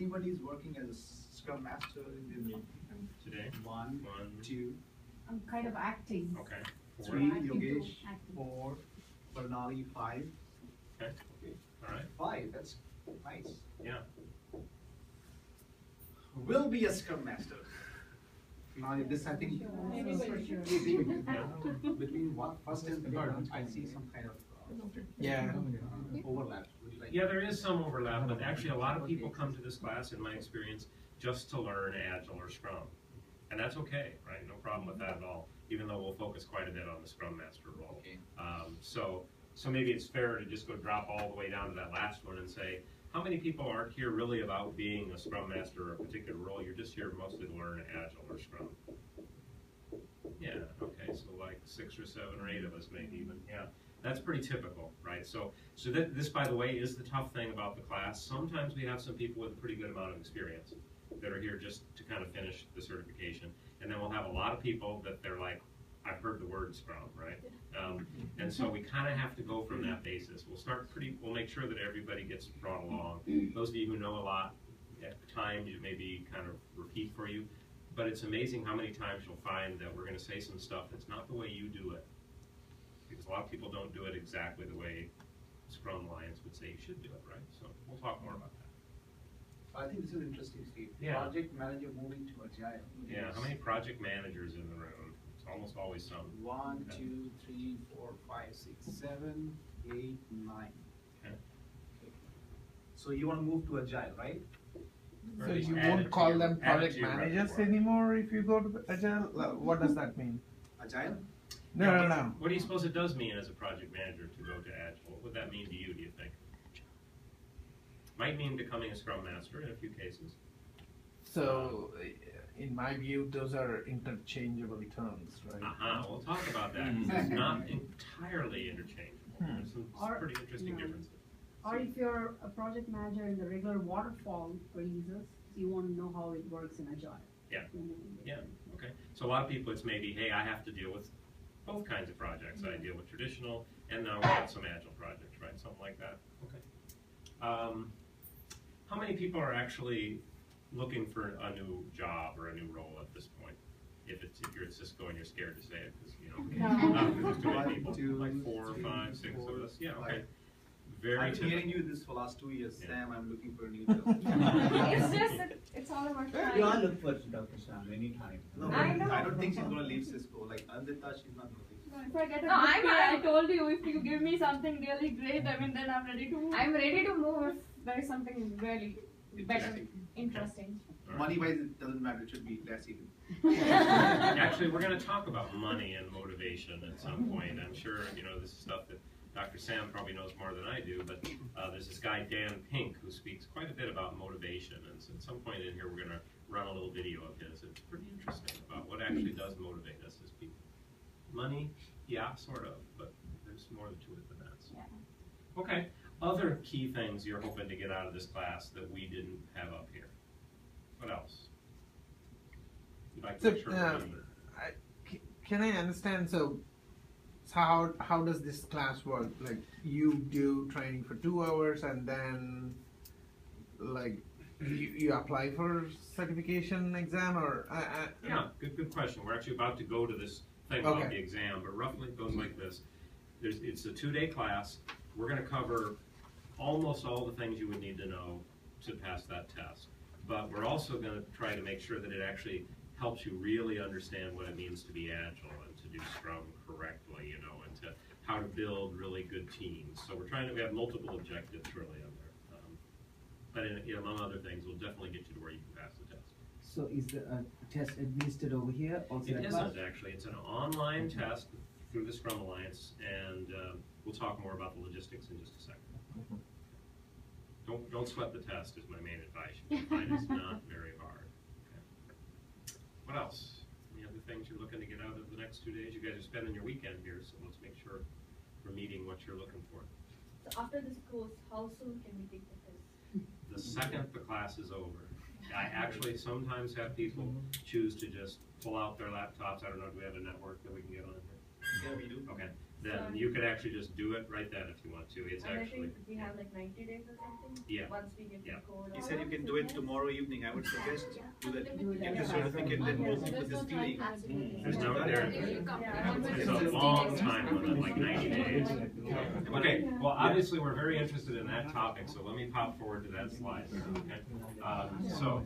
anybody is working as a Scrum Master in the Today? One, two. I'm kind of acting. Okay. 3, Acting Yogesh. too, acting. 4, Bernali. 5. Okay. All right. 5, that's nice. Yeah. Will be a Scrum Master. Now this I think between what first and third I see some kind of overlap. Would you like Yeah, there is some overlap, but actually a lot of people come to this class, in my experience, just to learn Agile or Scrum. And that's okay, right? No problem with that at all, even though we'll focus quite a bit on the Scrum Master role. Okay. So maybe it's fair to just go drop all the way down to that last one and say, how many people aren't here really about being a Scrum Master or a particular role? You're just here mostly to learn Agile or Scrum. Yeah, okay, so like 6 or 7 or 8 of us maybe even, yeah. That's pretty typical, right? So this, by the way, is the tough thing about the class. Sometimes we have some people with a pretty good amount of experience that are here just to kind of finish the certification. And then we'll have a lot of people that they're like, I've heard the word Scrum, right? And so we kind of have to go from that basis. We'll make sure that everybody gets brought along. Those of you who know a lot, at times it may be kind of repeat for you, but it's amazing how many times you'll find that we're going to say some stuff that's not the way you do it. Because a lot of people don't do it exactly the way Scrum Alliance would say you should do it, right? So we'll talk more about that. I think this is interesting, Steve. Yeah. Project manager moving to Agile. Yeah, how many project managers in the room? It's almost always some. 1, 2, 3, 4, 5, 6, 7, 8, 9. Okay. So you want to move to Agile, right? Or So at least you add it won't to call your- them add it to project your managers repertoire. anymore if you go to Agile? What does that mean? Agile? No. What do you suppose it does mean as a project manager to go to Agile? What would that mean to you, do you think? Might mean becoming a Scrum Master in a few cases. So, in my view, those are interchangeable terms, right? We'll talk about that. 'Cause it's not entirely interchangeable. There's some pretty interesting differences. Or if you're a project manager in the regular waterfall releases, you want to know how it works in Agile. Yeah. Yeah, okay. So a lot of people, it's maybe, hey, I have to deal with both kinds of projects. I deal with traditional, and now we have some Agile projects, right? Something like that. Okay. How many people are actually looking for a new job or a new role at this point? If you're at Cisco and you're scared to say it, because there's too many people, like 4, 5, 6 of us. Yeah, okay. Very I've been hearing typical. you this for last 2 years, Yeah. Sam. I'm looking for a new job. It's just that it's all about You time. all look for Dr. Sam anytime. No, I know. I don't think she's going to leave Cisco. Like Andita, she's not going to leave. If I get a No, good pay, I told you if you give me something really great, I mean, then I'm ready to move. I'm ready to move if there is something really better, interesting. Money-wise, it doesn't matter. It should be less even. Actually, we're going to talk about money and motivation at some point. I'm sure, this is stuff that Dr. Sam probably knows more than I do, but there's this guy, Dan Pink, who speaks quite a bit about motivation. And so at some point in here, we're going to run a little video of his. It's pretty interesting about what actually does motivate us as people. Money, yeah, sort of, but there's more to it than that. So. Yeah. Okay, other key things you're hoping to get out of this class that we didn't have up here. What else? You'd like to So, make sure we're reading it. can I understand, so how does this class work? Like, you do training for 2 hours and then, like, you apply for certification exam, or? Yeah, good question. We're actually about to go to this thing about the exam, but roughly it goes like this. It's a 2-day class. We're going to cover almost all the things you would need to know to pass that test. But we're also going to try to make sure that it actually helps you really understand what it means to be agile and to do Scrum correctly, and to how to build really good teams. So we have multiple objectives really on there. But among other things, we'll definitely get you to where you can pass the test. So is the test administered over here? Also It isn't actually. It's an online test through the Scrum Alliance, and we'll talk more about the logistics in just a second. Don't sweat the test is my main advice. You can find it's not very hard. Okay. What else? Any other things you're looking to get out of the next 2 days? You guys are spending your weekend here, so let's make sure we're meeting what you're looking for. So after this course, how soon can we take the test? The second the class is over. I actually sometimes have people choose to just pull out their laptops. I don't know, do we have a network that we can get on here? Yeah, we do. Okay. then you could actually just do it right then if you want to. It's And I actually, think we have like 90 days or something. Yeah. Once we get Yeah. the code. He said you can do it tomorrow evening. I would suggest do that. Do it Get your as certificate and move with this feeling. there's no guarantee. Yeah. It's a long time limit, like 90 days. Okay, well, obviously, we're very interested in that topic, so let me pop forward to that slide. Okay, so